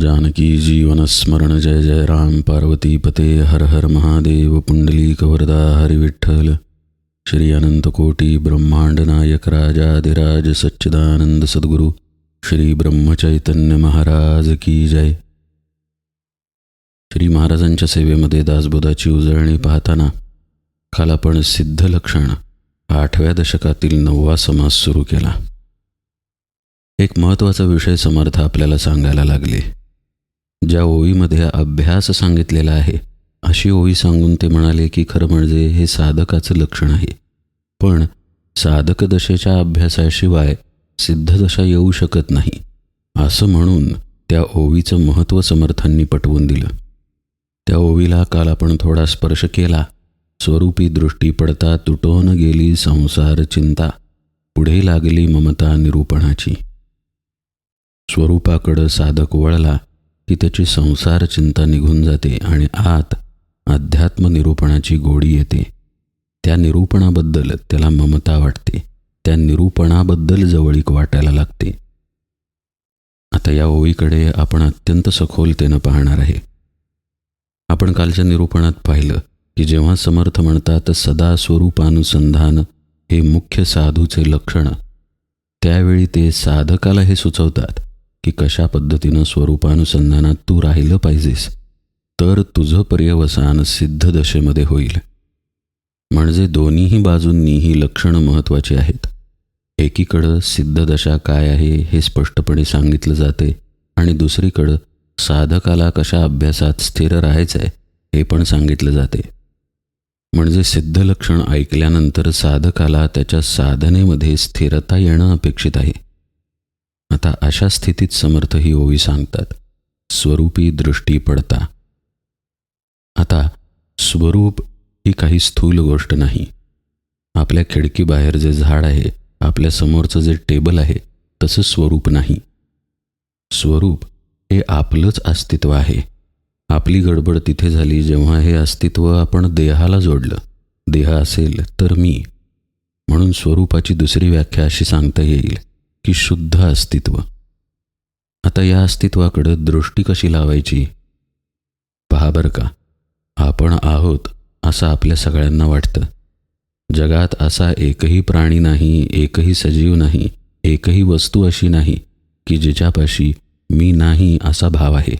जानकी जीवन स्मरण जय जय राम पार्वती पते हर हर महादेव पुंडलीक वरदा हरि विठ्ठल श्री अनंतकोटी ब्रह्मांड नायक राजाधिराज सच्चिदानंद सद्गुरु श्री ब्रह्मचैतन्य महाराज की जय. श्री महाराजांच्या सेवेमध्ये दासबोधाची उजळणी पाहताना काल आपण सिद्ध लक्षण 8व्या दशकातील 9वा समास सुरू केला. एक महत्त्वाचा विषय समर्थ आपल्याला सांगायला लागले. ज्या ओळीमध्ये अभ्यास सांगितलेला आहे अशी ओळी सांगून ते म्हणाले की खरं म्हणजे हे साधकाचं लक्षण आहे, पण साधक दशेच्या अभ्यासाशिवाय सिद्ध दशा येऊ शकत नाही असं म्हणून त्या ओळीचं महत्त्व समर्थांनी पटवून दिलं. त्या ओळीला काल आपण थोडा स्पर्श केला. स्वरूपी दृष्टी पडता तुटून गेली संसार चिंता, पुढे लागली ममता निरूपणाची. स्वरूपाकडं साधक वळला की त्याची संसार चिंता निघून जाते आणि आत अध्यात्म निरूपणाची गोडी येते. त्या निरूपणाबद्दल त्याला ममता वाटते, त्या निरूपणाबद्दल जवळीक वाटायला लागते. आता या ओळीकडे आपण अत्यंत सखोलतेनं पाहणार आहे. आपण कालच्या निरूपणात पाहिलं की जेव्हा समर्थ म्हणतात सदा स्वरूपानुसंधान हे मुख्य साधूचे लक्षण, त्यावेळी ते साधकाला हे सुचवतात की कशा पद्धतीनं स्वरूपानुसंधानात तू राहिलं पाहिजेस तर तुझं पर्यवसान सिद्ध दशेमध्ये होईल. म्हणजे दोन्हीही बाजूंनी ही लक्षणं महत्त्वाची आहेत. एकीकडं सिद्ध दशा काय आहे हे स्पष्टपणे सांगितलं जाते आणि दुसरीकडं साधकाला कशा अभ्यासात स्थिर राहायचं आहे हे पण सांगितलं जाते. म्हणजे सिद्ध लक्षण ऐकल्यानंतर साधकाला त्याच्या साधनेमध्ये स्थिरता येणं अपेक्षित आहे. आता अशा स्थितीत समर्थ ही ओवी सांगतात स्वरूपी दृष्टी पडता. आता स्वरूप ही काही स्थूल गोष्ट नाही. आपल्या खिडकीबाहेर जे झाड आहे, आपल्या समोरचं जे टेबल आहे, तसं स्वरूप नाही. स्वरूप हे आपलंच अस्तित्व आहे. आपली गडबड तिथे झाली जेव्हा हे अस्तित्व आपण देहाला जोडलं. देह असेल तर मी. म्हणून स्वरूपाची दुसरी व्याख्या अशी सांगता येईल की शुद्ध अस्तित्व. आता या अस्तित्वाकडं दृष्टी कशी लावायची पहा बरं का. आपण आहोत असं आपल्या सगळ्यांना वाटतं. जगात असा एकही प्राणी नाही, एकही सजीव नाही, एकही वस्तू अशी नाही की जिच्यापाशी मी नाही असा भाव आहे.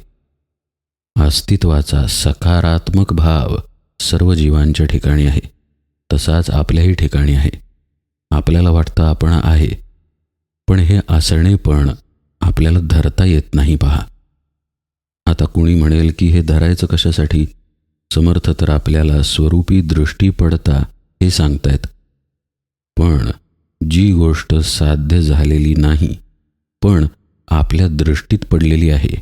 अस्तित्वाचा सकारात्मक भाव सर्व जीवांच्या ठिकाणी आहे, तसाच आपल्याही ठिकाणी आहे. आपल्याला वाटतं आपण आहे, पण हे असणे पण आपल्याला धरता येत नाही पहा. आता कुणी म्हणेल की हे धरायचं कशासाठी? समर्थ तर आपल्याला स्वरूपी दृष्टी पडता हे सांगतायत. पण जी गोष्ट साध्य झालेली नाही पण आपल्या दृष्टीत पडलेली आहे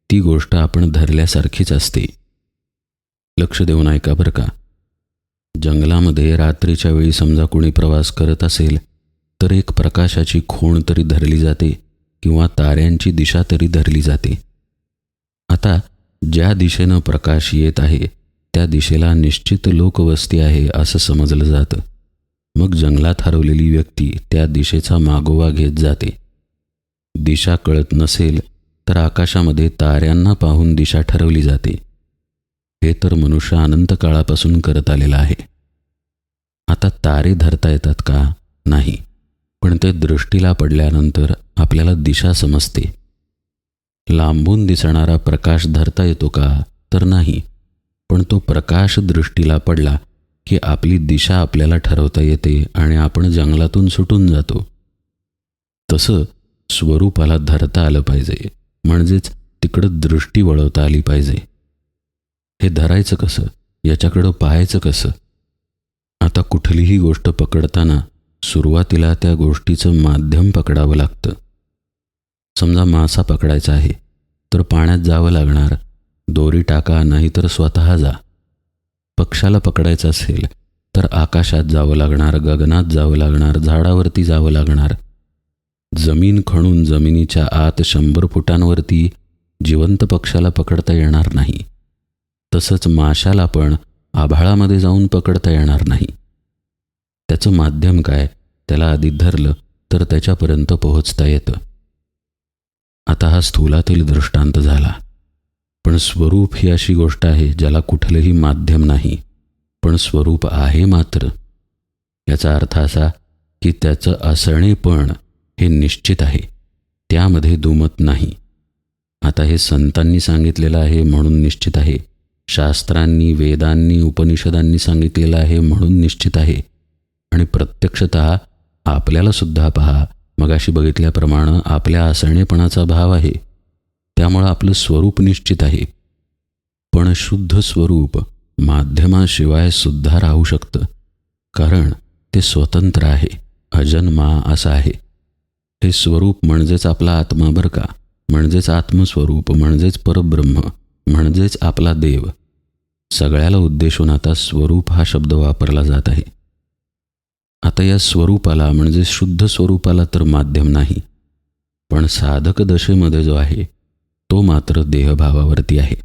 ती गोष्ट आपण धरल्यासारखीच असते. लक्ष देऊन ऐका बरं का. जंगलामध्ये रात्रीच्या वेळी समजा कुणी प्रवास करत असेल तर एक प्रकाशाची खूण तरी धरली जाते किंवा ताऱ्यांची दिशा तरी धरली जाते. आता ज्या दिशेनं प्रकाश येत आहे त्या दिशेला निश्चित लोकवस्ती आहे असं समजलं जातं. मग जंगलात हरवलेली व्यक्ती त्या दिशेचा मागोवा घेत जाते. दिशा कळत नसेल तर आकाशामध्ये ताऱ्यांना पाहून दिशा ठरवली जाते. हे तर मनुष्य अनंत काळापासून करत आलेला आहे. आता तारे धरता येतात का? नाही, पण ते दृष्टीला पडल्यानंतर आपल्याला दिशा समजते. लांबून दिसणारा प्रकाश धरता येतो का? तर नाही, पण तो प्रकाश दृष्टीला पडला की आपली दिशा आपल्याला ठरवता येते आणि आपण जंगलातून सुटून जातो. तसं स्वरूपाला धरता आलं पाहिजे, म्हणजेच तिकडं दृष्टी वळवता आली पाहिजे. हे धरायचं कसं? याच्याकडं पाहायचं कसं? आता कुठलीही गोष्ट पकडताना सुरुवातीला त्या गोष्टीचं माध्यम पकडावं लागतं. समजा मासा पकडायचा आहे तर पाण्यात जावं लागणार. दोरी टाका, नाहीतर स्वतः जा. पक्षाला पकडायचं असेल तर आकाशात जावं लागणार, गगनात जावं लागणार, झाडावरती जावं लागणार. जमीन खणून जमिनीच्या आत 100 फुटांवरती जिवंत पक्षाला पकडता येणार नाही. तसंच माशाला पण आभाळामध्ये जाऊन पकडता येणार नाही. त्याचं माध्यम काय? त्याला आधी धरलं तर त्याच्यापर्यंत पोहोचता येतं. आता हा स्थूलातील दृष्टांत झाला. पण स्वरूप ही अशी गोष्ट आहे ज्याला कुठलंही माध्यम नाही, पण स्वरूप आहे मात्र. याचा अर्थ असा की त्याचं असणेपण हे निश्चित आहे, त्यामध्ये दुमत नाही. आता हे संतांनी सांगितलेलं आहे म्हणून निश्चित आहे, शास्त्रांनी, वेदांनी, उपनिषदांनी सांगितलेलं आहे म्हणून निश्चित आहे, आणि प्रत्यक्षतः आपल्याला सुद्धा पहा, मगाशी बघितल्याप्रमाणे आपल्या असणेपणाचा भाव आहे, त्यामुळं आपलं स्वरूप निश्चित आहे. पण शुद्ध स्वरूप माध्यमाशिवाय सुद्धा राहू शकतं, कारण ते स्वतंत्र आहे, अजन्मा असं आहे. हे स्वरूप म्हणजेच आपला आत्मा बरं का, म्हणजेच आत्मस्वरूप, म्हणजेच परब्रह्म, म्हणजेच आपला देव. सगळ्याला उद्देशून आता स्वरूप हा शब्द वापरला जात आहे. आता या स्वरूपाला म्हणजे शुद्ध स्वरूपाला तर माध्यम नाही, पण साधक दशेमध्ये जो आहे तो मात्र देहभावावरती आहे.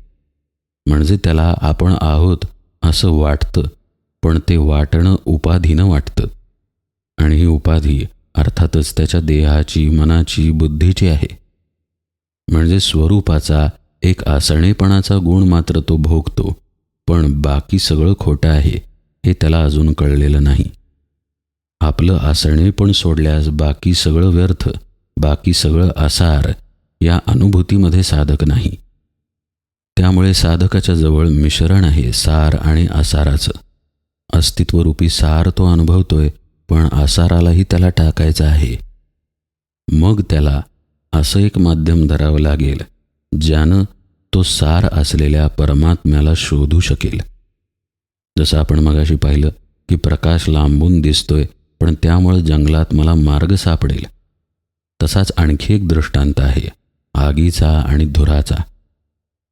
म्हणजे त्याला आपण आहोत असं वाटतं, पण ते वाटणं उपाधीनं वाटतं, आणि ही उपाधी अर्थातच त्याच्या देहाची, मनाची, बुद्धीची आहे. म्हणजे स्वरूपाचा एक आसणेपणाचा गुण मात्र तो भोगतो, पण बाकी सगळं खोटं आहे हे त्याला अजून कळलेलं नाही. आपलं आसणेपण सोडल्यास बाकी सगळं व्यर्थ, बाकी सगळं आसार या अनुभूतीमध्ये साधक नाही. त्यामुळे साधकाच्या जवळ मिश्रण आहे सार आणि आसाराचं. अस्तित्वरूपी सार तो अनुभवतोय, पण आसारालाही त्याला टाकायचं आहे. मग त्याला असं एक माध्यम धरावं लागेल ज्यानं तो सार असलेल्या परमात्म्याला शोधू शकेल. जसं आपण मगाशी पाहिलं की प्रकाश लांबून दिसतोय, पण त्यामुळे जंगलात मला मार्ग सापडेल. तसाच आणखी एक दृष्टांत आहे आगीचा आणि धुराचा.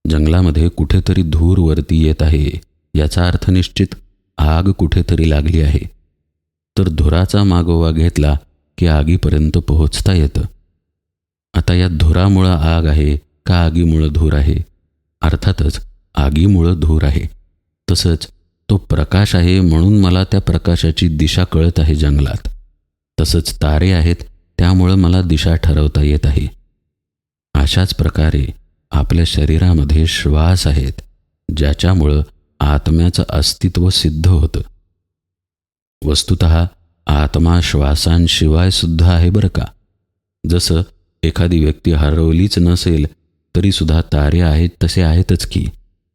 जंगलामध्ये कुठेतरी धूर वरती येत आहे, याचा अर्थ निश्चित आग कुठेतरी लागली आहे. तर धुराचा मागोवा घेतला की आगीपर्यंत पोहोचता येतं. आता या धुरामुळं आग आहे का आगीमुळं धूर आहे? अर्थातच आगीमुळं धूर आहे. तसंच तो प्रकाश आहे म्हणून मला त्या प्रकाशाची दिशा कळत आहे जंगलात. तसंच तारे आहेत त्यामुळं मला दिशा ठरवता येत आहे. अशाच प्रकारे आपल्या शरीरामध्ये श्वास आहेत ज्याच्यामुळं आत्म्याचं अस्तित्व सिद्ध होतं. वस्तुतः आत्मा श्वासांशिवाय सुद्धा आहे बरं का. जसं एखादी व्यक्ती हरवलीच नसेल तरी सुद्धा तारे आहेत तसे आहेतच की,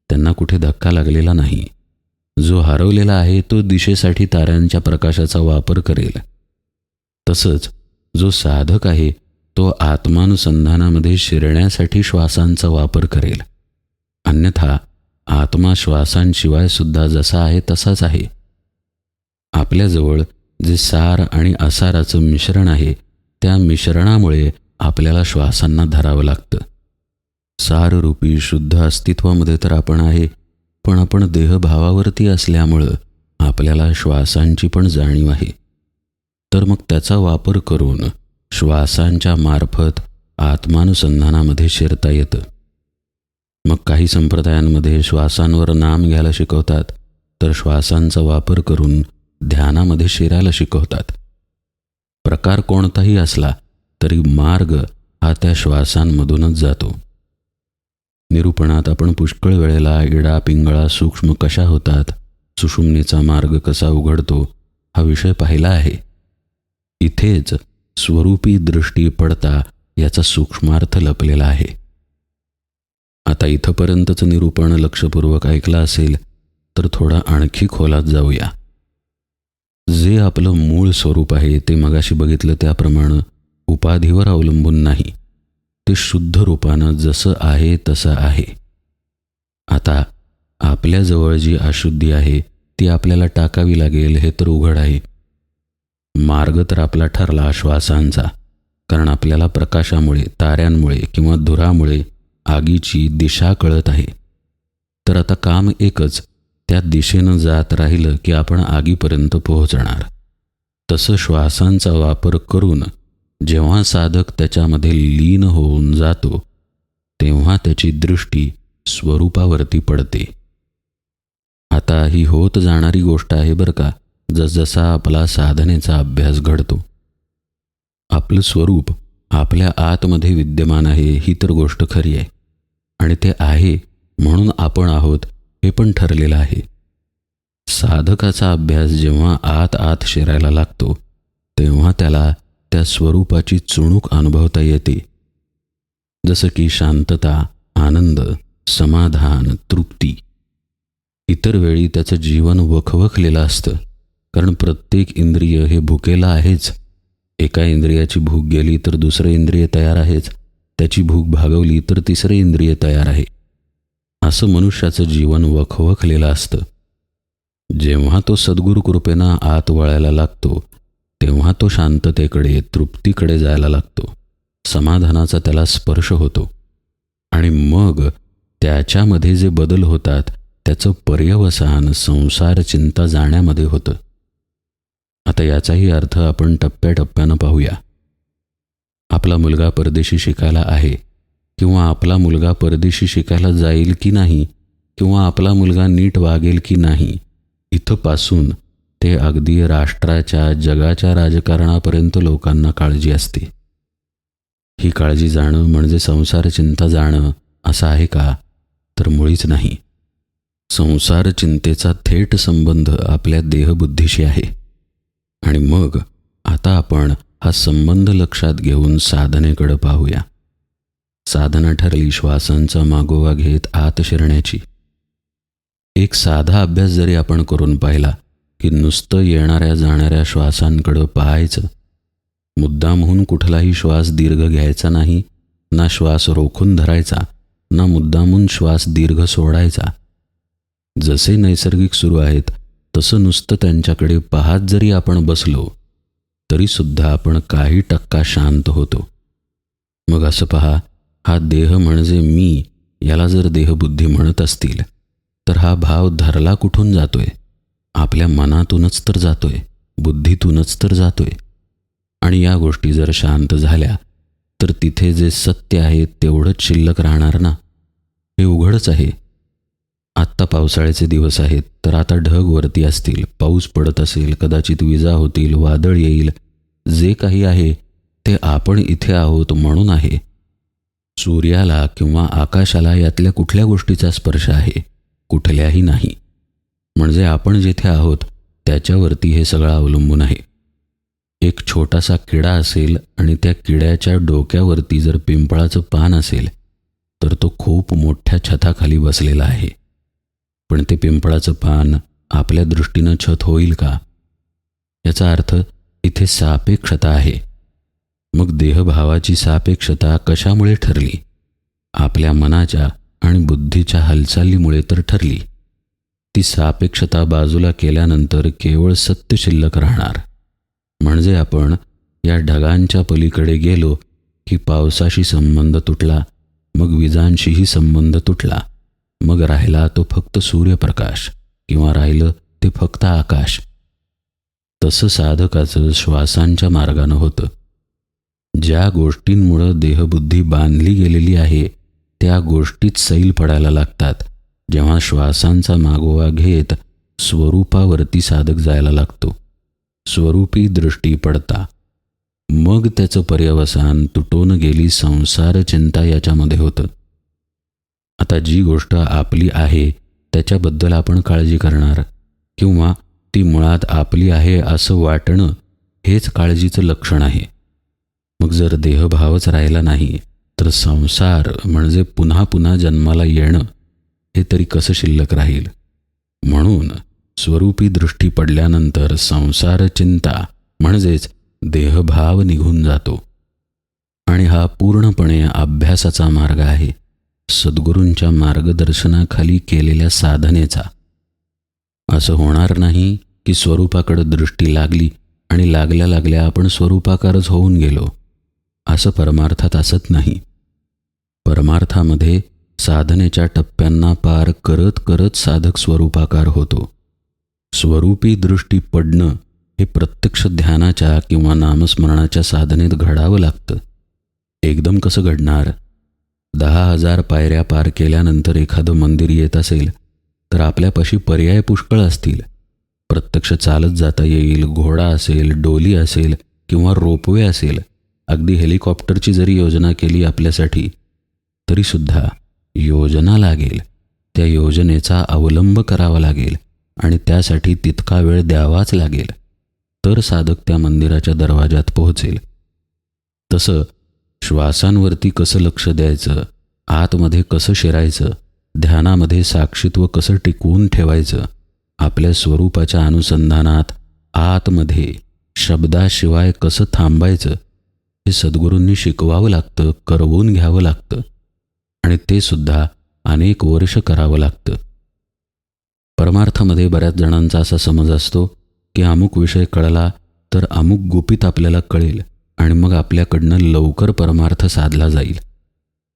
त्यांना कुठे धक्का लागलेला नाही. जो हरवलेला आहे तो दिशेसाठी ताऱ्यांच्या प्रकाशाचा वापर करेल. तसंच जो साधक आहे तो आत्मानुसंधानामध्ये शिरण्यासाठी श्वासांचा वापर करेल. अन्यथा आत्मा श्वासांशिवाय सुद्धा जसा आहे तसाच आहे. आपल्याजवळ जे सार आणि असाराचं मिश्रण आहे त्या मिश्रणामुळे आपल्याला श्वासांना धरावं लागतं. साररूपी शुद्ध अस्तित्वामध्ये तर आपण आहे, पण आपण देहभावावरती असल्यामुळं आपल्याला श्वासांची पण जाणीव आहे. तर मग त्याचा वापर करून श्वासांच्या मार्फत आत्मानुसंधानामध्ये शिरता येतं. मग काही संप्रदायांमध्ये श्वासांवर नाम घ्यायला शिकवतात, तर श्वासांचा वापर करून ध्यानामध्ये शिरायला शिकवतात. प्रकार कोणताही असला तरी मार्ग हा त्या श्वासांमधूनच जातो. निरूपणात आपण पुष्कळ वेळेला इडा पिंगळा सूक्ष्म कशा होतात, सुषुम्नेचा मार्ग कसा उघडतो हा विषय पाहिला आहे. इथेच स्वरूपी दृष्टी पडता याचा सूक्ष्मार्थ लपलेला आहे. आता इथंपर्यंतचं निरूपण लक्षपूर्वक ऐकलं असेल तर थोडा आणखी खोलात जाऊया. जे आपलं मूळ स्वरूप आहे ते मगाशी बघितलं त्याप्रमाणे उपाधीवर अवलंबून नाही, ते शुद्ध रूपानं जसं आहे तसं आहे. आता आपल्याजवळ जी अशुद्धी आहे ती आपल्याला टाकावी लागेल हे तर उघड आहे. मार्ग तर आपला ठरला श्वासांचा, कारण आपल्याला प्रकाशामुळे, ताऱ्यांमुळे किंवा धुरामुळे आगीची दिशा कळत आहे. तर आता काम एकच, त्या दिशेनं जात राहिलं की आपण आगीपर्यंत पोहोचणार. तसं श्वासांचा वापर करून जेव्हा साधक त्याच्यामध्ये लीन होऊन जातो तेव्हा त्याची दृष्टी स्वरूपावरती पडते. आता ही होत जाणारी गोष्ट आहे बरं का, जसजसा आपला साधनेचा अभ्यास घडतो. आपलं स्वरूप आपल्या आतमध्ये विद्यमान आहे ही तर गोष्ट खरी आहे, आणि ते आहे म्हणून आपण आहोत हे पण ठरलेलं आहे. साधकाचा अभ्यास जेव्हा आत आत शिरायला लागतो तेव्हा त्याला त्या स्वरूपाची चुणूक अनुभवता येते. जसं की शांतता, आनंद, समाधान, तृप्ती. इतर वेळी त्याचं जीवन वखवखलेलं असतं, कारण प्रत्येक इंद्रिय हे भुकेलं आहेच. एका इंद्रियाची भूक गेली तर दुसरं इंद्रिय तयार आहेच, त्याची भूक भागवली तर तिसरं इंद्रिय तयार आहे. असं मनुष्याचं जीवन वखवखलेलं असतं. जेव्हा तो सद्गुरू कृपेनं आत वळायला लागतो तेव्हा तो शांततेकडे, तृप्तीकडे जायला लागतो. समाधानाचा त्याला स्पर्श होतो, आणि मग त्याच्यामध्ये जे बदल होतात त्याचं पर्यवसान संसार चिंता जाण्यामध्ये होतं. आता याचाही अर्थ आपण टप्प्याटप्प्यानं पाहूया. आपला मुलगा परदेशी शिकायला आहे, किंवा आपला मुलगा परदेशी शिकायला जाईल की नाही, किंवा आपला मुलगा नीट वागेल की नाही, इथंपासून ते अगदी राष्ट्राच्या, जगाच्या राजकारणापर्यंत लोकांना काळजी असते. ही काळजी जाणं म्हणजे संसार चिंता जाणं असं आहे का? तर मुळीच नाही. संसार चिंतेचा थेट संबंध आपल्या देहबुद्धीशी आहे. आणि मग आता आपण हा संबंध लक्षात घेऊन साधनेकडे पाहूया. साधना ठरली श्वासांचा मागोवा घेत आत शिरण्याची. एक साधा अभ्यास जरी आपण करून पाहिला की नुसतं येणाऱ्या जाणाऱ्या श्वासांकडं पाहायचं. मुद्दामहून कुठलाही श्वास दीर्घ घ्यायचा नाही, ना श्वास रोखून धरायचा, ना मुद्दामून श्वास दीर्घ सोडायचा. जसे नैसर्गिक सुरू आहेत तसं नुसतं त्यांच्याकडे पाहत जरी आपण बसलो तरीसुद्धा आपण काही टक्का शांत होतो. मग असं पहा, हा देह म्हणजे मी याला जर देहबुद्धी म्हणत असतील तर हा भाव धरला कुठून जातोय? आपल्या मनातूनच तर जातोय, बुद्धीतूनच तर जातोय. आणि या गोष्टी जर शांत झाल्या तर तिथे जे सत्य आहे तेवढंच शिल्लक राहणार ना. हे उघडच आहे. आत्ता पावसाळ्याचे दिवस आहेत, तर आता ढग वरती असतील, पाऊस पडत असेल, कदाचित विजा होतील, वादळ येईल. जे काही आहे ते आपण इथे आहोत म्हणून आहे. सूर्याला किंवा आकाशाला यातल्या कुठल्या गोष्टीचा स्पर्श आहे? कुठल्याही नाही. म्हणजे आपण जिथे आहोत त्याच्यावरती हे सगळं अवलंबून आहे. एक छोटासा किडा असेल आणि त्या किड्याच्या डोक्यावरती जर पिंपळाचं पान असेल तर तो खूप मोठ्या छताखाली बसलेला आहे. पण ते पिंपळाचं पान आपल्या दृष्टीनं छत होईल का? याचा अर्थ इथे सापेक्षता आहे. मग देहभावाची सापेक्षता कशामुळे ठरली? आपल्या मनाच्या आणि बुद्धीच्या हालचालीमुळे तर ठरली. ती सापेक्षता बाजूला केल्यानंतर केवळ सत्य शिल्लक राहणार. म्हणजे आपण या ढगांच्या पलीकडे गेलो की पावसाशी संबंध तुटला, मग विजांशीही संबंध तुटला. मग राहिला तो फक्त सूर्यप्रकाश, किंवा राहिलं ते फक्त आकाश. तसं साधकाचं श्वासांच्या मार्गानं होतं. ज्या गोष्टींमुळं देहबुद्धी बांधली गेलेली आहे त्या गोष्टीत सैल पडायला लागतात जेव्हा श्वासांचा मागोवा घेत स्वरूपावरती साधक जायला लागतो. स्वरूपी दृष्टी पडता मग त्याचं पर्यवसान तुटून गेली संसार चिंता याच्यामध्ये होतं. आता जी गोष्ट आपली आहे त्याच्याबद्दल आपण काळजी करणार, किंवा ती मुळात आपली आहे असं वाटणं हेच काळजीचं लक्षण आहे. मग जर देहभावच राहिला नाही तर संसार म्हणजे पुन्हा पुन्हा जन्माला येणं हे तरी कसं शिल्लक राहील? म्हणून स्वरूपी दृष्टी पडल्यानंतर संसार चिंता म्हणजेच देहभाव निघून जातो. आणि हा पूर्णपणे अभ्यासाचा मार्ग आहे, सद्गुरूंच्या मार्गदर्शनाखाली केलेल्या साधनेचा. असं होणार नाही की स्वरूपाकडे दृष्टी लागली आणि लागल्या लागल्या आपण स्वरूपाकारच होऊन गेलो. असं परमार्थात असत नाही. परमार्थामध्ये साधनेच्या टप्प्यांना पार करत करत साधक स्वरूपाकार होतो. स्वरूपी दृष्टी पडणं हे प्रत्यक्ष ध्यानाच्या किंवा नामस्मरणाच्या साधनेत घडावं लागतं. एकदम कसं घडणार? 10,000 पायऱ्या पार केल्यानंतर एखादं मंदिर येत असेल तर आपल्यापाशी पर्याय पुष्कळ असतील. प्रत्यक्ष चालत जाता येईल, घोडा असेल, डोली असेल किंवा रोपवे असेल. अगदी हेलिकॉप्टरची जरी योजना केली आपल्यासाठी तरीसुद्धा योजना लागेल, त्या योजनेचा अवलंब करावा लागेल आणि त्यासाठी तितका वेळ द्यावाच लागेल, तर साधक त्या मंदिराच्या दरवाजात पोहोचेल. तसं श्वासांवरती कसं लक्ष द्यायचं, आतमध्ये कसं शिरायचं, ध्यानामध्ये साक्षीत्व कसं टिकवून ठेवायचं, आपल्या स्वरूपाच्या अनुसंधानात आतमध्ये शब्दाशिवाय कसं थांबायचं, हे सद्गुरूंनी शिकवावं लागतं, करवून घ्यावं लागतं आणि ते सुद्धा अनेक वर्ष करावं लागतं. परमार्थामध्ये बऱ्याच जणांचा असा समज असतो की अमुक विषय कळला तर अमुक गुपित आपल्याला कळेल आणि मग आपल्याकडनं लवकर परमार्थ साधला जाईल.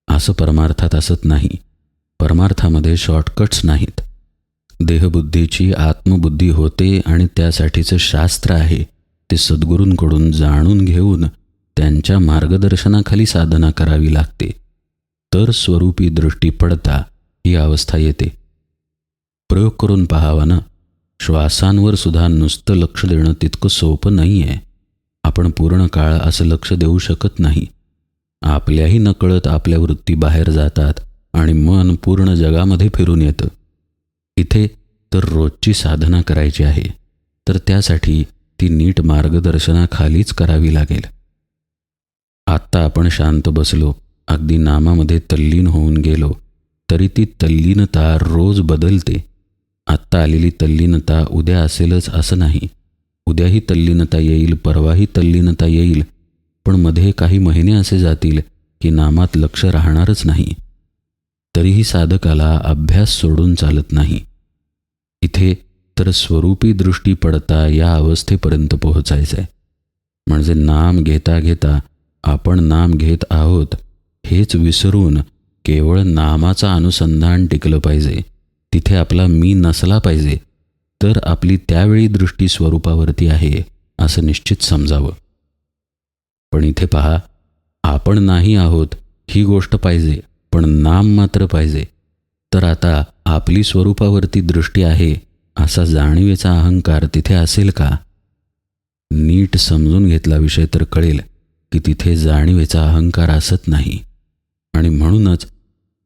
असं परमार्थात असत नाही. परमार्थामध्ये शॉर्टकट्स नाहीत. देहबुद्धीची आत्मबुद्धी होते आणि त्यासाठीचं शास्त्र आहे ते सद्गुरूंकडून जाणून घेऊन त्यांच्या मार्गदर्शनाखाली साधना करावी लागते, तर स्वरूपी दृष्टी पडता ही अवस्था येते. प्रयोग करून पाहावा ना. श्वासांवर सुद्धा नुसतं लक्ष देणं तितकं सोपं नाही आहे. आपण पूर्ण काळ असं लक्ष देऊ शकत नाही. आपल्याही नकळत आपल्या वृत्ती बाहेर जातात आणि मन पूर्ण जगामध्ये फिरून येतं. इथे तर रोजची साधना करायची आहे, तर त्यासाठी ती नीट मार्गदर्शनाखालीच करावी लागेल. आत्ता आपण शांत बसलो, अगदी नामामध्ये तल्लीन होऊन गेलो, तरी ती तल्लीनता रोज बदलते. आत्ता आलेली तल्लीनता उद्या असेलच असं नाही. उद्याही तल्लीनता येईल, परवाही तल्लीनता येईल, पण मध्ये काही महिने असे जातील की नामात लक्ष राहणारच नाही. तरीही साधकाला अभ्यास सोडून चालत नाही. इथे तर स्वरूपी दृष्टी पडता या अवस्थेपर्यंत पोहोचायचं आहे. म्हणजे नाम घेता घेता आपण नाम घेत आहोत हेच विसरून केवळ नामाचं अनुसंधान टिकलं पाहिजे. तिथे आपला मी नसला पाहिजे, तर आपली त्यावेळी दृष्टी स्वरूपावरती आहे असं निश्चित समजावं. पण इथे पहा, आपण नाही आहोत ही गोष्ट पाहिजे, पण नाम मात्र पाहिजे. तर आता आपली स्वरूपावरती दृष्टी आहे असा जाणीवेचा अहंकार तिथे असेल का? नीट समजून घेतला विषय तर कळेल की तिथे जाणीवेचा अहंकार असत नाही आणि म्हणूनच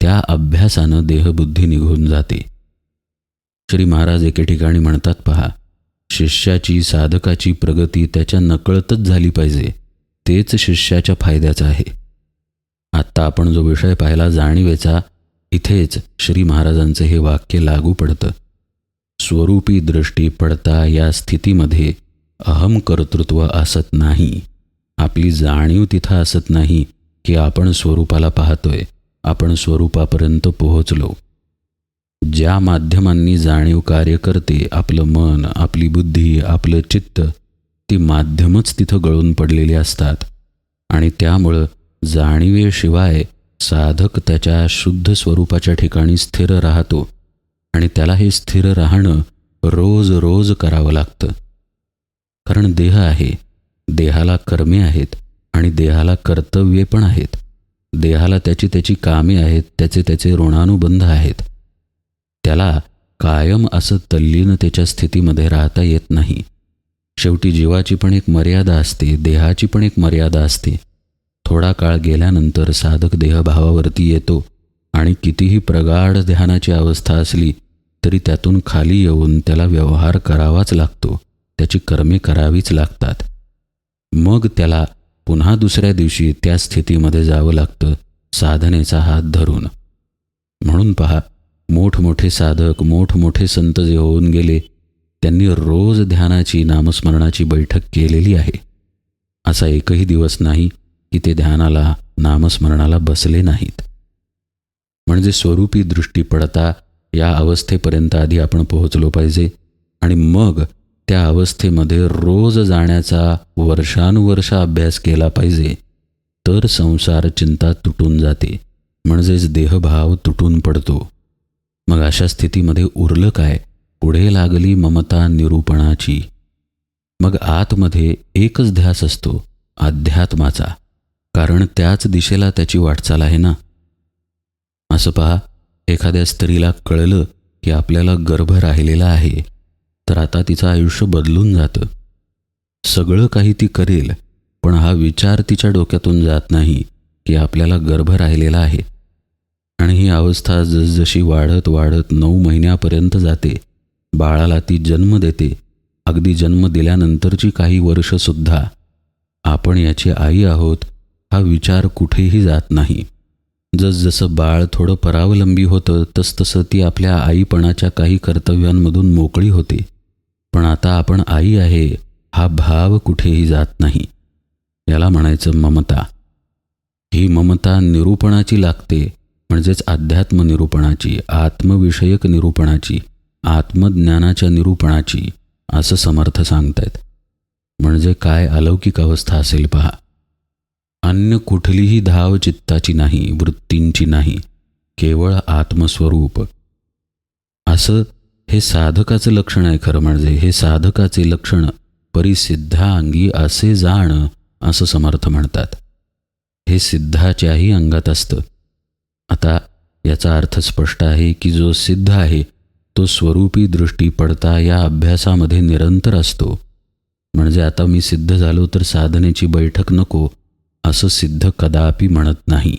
त्या अभ्यासानं देहबुद्धी निघून जाते. श्री महाराज एके ठिकाणी म्हणतात पहा, शिष्याची साधकाची प्रगती त्याच्या नकळतच झाली पाहिजे, तेच शिष्याच्या फायद्याचं आहे. आत्ता आपण जो विषय पाहिला जाणीवेचा, इथेच श्री महाराजांचं हे वाक्य लागू पडतं. स्वरूपी दृष्टी पडता या स्थितीमध्ये अहम कर्तृत्व असत नाही. आपली जाणीव तिथं असत नाही की आपण स्वरूपाला पाहतोय, आपण स्वरूपापर्यंत पोहोचलो. ज्या माध्यमांनी जाणीव कार्य करते, आपलं मन, आपली बुद्धी, आपलं चित्त, ती माध्यमच तिथं गळून पडलेली असतात आणि त्यामुळं जाणीवेशिवाय साधक त्याच्या शुद्ध स्वरूपाच्या ठिकाणी स्थिर राहतो आणि त्याला हे स्थिर राहणं रोज रोज करावं लागतं. कारण देह आहे, देहाला कर्मे आहेत आणि देहाला कर्तव्ये पण आहेत. देहाला त्याची त्याची कामे आहेत, त्याचे त्याचे ऋणानुबंध आहेत. त्याला कायम असं तल्लीनतेच्या स्थितीमध्ये राहता येत नाही. शेवटी जीवाची पण एक मर्यादा असते, देहाची पण एक मर्यादा असते. थोडा काळ गेल्यानंतर साधक देहभावावरती येतो आणि कितीही प्रगाढ ध्यानाची अवस्था असली तरी त्यातून खाली येऊन त्याला व्यवहार करावाच लागतो, त्याची कर्मे करावीच लागतात. मग त्याला पुन्हा दुसऱ्या दिवशी त्या स्थितीमध्ये जावं लागतं साधनेचा हात धरून. म्हणून पहा, मोठमोठे साधक, मोठमोठे संत जे होऊन गेले त्यांनी रोज ध्यानाची, नामस्मरणाची बैठक केलेली आहे. असा एकही दिवस नाही की ते ध्यानाला, नामस्मरणाला बसले नाहीत. म्हणजे स्वरूपी दृष्टी पडता या अवस्थेपर्यंत आधी आपण पोहोचलो पाहिजे आणि मग त्या अवस्थेमध्ये रोज जाण्याचा वर्षानुवर्ष अभ्यास केला पाहिजे. तर संसार चिंता तुटून जाते, म्हणजेच देहभाव तुटून पडतो. मग अशा स्थितीमध्ये उरलं काय? पुढे लागली ममता निरूपणाची. मग आतमध्ये एकच ध्यास असतो, अध्यात्माचा, कारण त्याच दिशेला त्याची वाटचाल आहे ना. असं पहा, एखाद्या स्त्रीला कळलं की आपल्याला गर्भ राहिलेला आहे, तर आता तिचं आयुष्य बदलून जातं. सगळं काही ती करेल, पण हा विचार तिच्या डोक्यातून जात नाही की आपल्याला गर्भ राहिलेला आहे. आणि ही अवस्था जसजशी वाढत वाढत 9 महिन्यापर्यंत जाते. बाळाला ती जन्म देते. अगदी जन्म दिल्यानंतरची काही वर्षसुद्धा आपण याची आई आहोत हा विचार कुठेही जात नाही. जसजसं बाळ थोडं परावलंबी होतं तसतसं ती आपल्या आईपणाच्या काही कर्तव्यांमधून मोकळी होते. पण आता आपण आई आहे हा भाव कुठेही जात नाही. याला म्हणायचं ममता. ही ममता निरूपणाची लागते, म्हणजेच अध्यात्म निरूपणाची, आत्मविषयक निरूपणाची, आत्मज्ञानाच्या निरूपणाची, असं समर्थ सांगतायत. म्हणजे काय अलौकिक अवस्था असेल पहा. अन्य कुठलीही धाव चित्ताची नाही, वृत्तींची नाही, केवळ आत्मस्वरूप. असं हे साधकाचं लक्षण आहे. खरं म्हणजे हे साधकाचे लक्षण परिसिद्धांगी असे जाण, असं समर्थ म्हणतात. हे सिद्धाच्याही अंगात असतं. आता याचा अर्थ स्पष्ट आहे की जो सिद्ध आहे तो स्वरूपी दृष्टी पडता या अभ्यासामध्ये निरंतर असतो. म्हणजे आता मी सिद्ध झालो तर साधनेची बैठक नको, असं सिद्ध कदापि म्हणत नाही.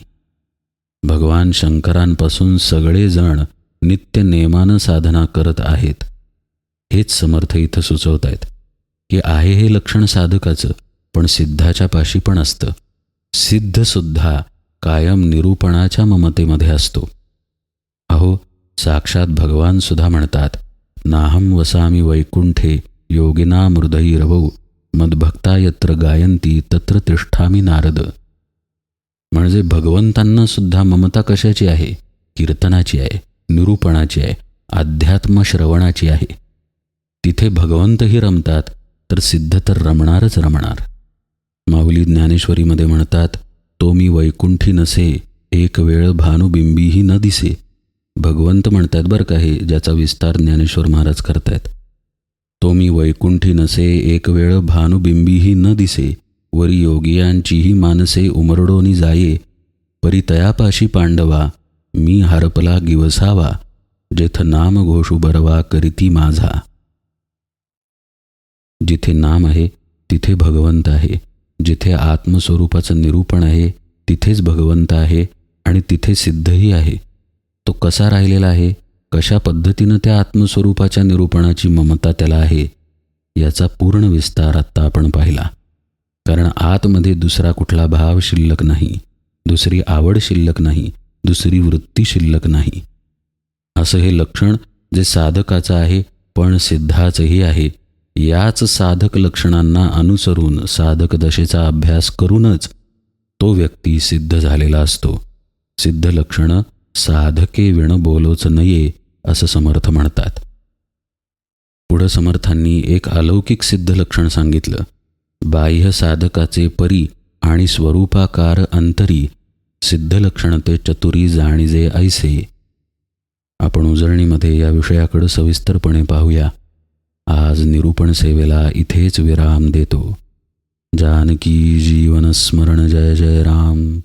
भगवान शंकरांपासून सगळेजण नित्य नेमानं साधना करत आहेत. हेच समर्थ इथं सुचवत आहेत की आहे हे लक्षण साधकाचं, पण सिद्धाच्या पाशी पण असतं. सिद्धसुद्धा कायम निरूपणाच्या ममतेमध्ये असतो. अहो, साक्षात भगवान सुद्धा म्हणतात, नाहम वसामी वैकुंठे योगिना मृदैरवौ मद्भक्ता यत्र गायंती तत्र तिष्ठामी नारद. म्हणजे भगवंतांना सुद्धा ममता कशाची आहे? कीर्तनाची आहे, निरूपणाची आहे, अध्यात्म श्रवणाची आहे. तिथे भगवंतही रमतात तर सिद्ध तर रमणारच रमणार. माऊली ज्ञानेश्वरीमध्ये म्हणतात, तो मी वैकुंठी नसे एक वेळ भानुबिंबीही न दिसे. भगवंत म्हणतात बरं का, हे ज्याचा विस्तार ज्ञानेश्वर महाराज करतायत. तो मी वैकुंठी नसे एक वेळ भानुबिंबीही न दिसे, वरी योगियांचीही मानसे उमरडोनी जाये, परी तयापाशी पांडवा मी हरपला गिवसावा, जेथ नाम घोषू बरवा करीती माझा. जिथे नाम आहे तिथे भगवंत आहे. जिथे आत्मस्वरूपाचं निरूपण आहे तिथेच भगवंत आहे आणि तिथे सिद्धही आहे. तो कसा राहिलेला आहे, कशा पद्धतीनं त्या आत्मस्वरूपाच्या निरूपणाची ममता त्याला आहे, याचा पूर्ण विस्तार आत्ता आपण पाहिला. कारण आतमध्ये दुसरा कुठला भाव शिल्लक नाही, दुसरी आवड शिल्लक नाही, दुसरी वृत्ती शिल्लक नाही. असं हे लक्षण जे साधकाचं आहे पण सिद्धाचंही आहे. याच साधक लक्षणांना अनुसरून साधक दशेचा अभ्यास करूनच तो व्यक्ती सिद्ध झालेला असतो. सिद्ध लक्षणं साधके विण बोलोच नये, असं समर्थ म्हणतात. पुढं समर्थांनी एक अलौकिक सिद्ध लक्षण सांगितलं. बाह्य साधकाचे परी आणि स्वरूपाकार अंतरी सिद्ध लक्षण ते चतुरी जाणीजे ऐसे. आपण उजळणीमध्ये या विषयाकडे सविस्तरपणे पाहूया. आज निरूपण सेवेला इथेच विराम देतो. जानकी जीवन स्मरण. जय जय राम.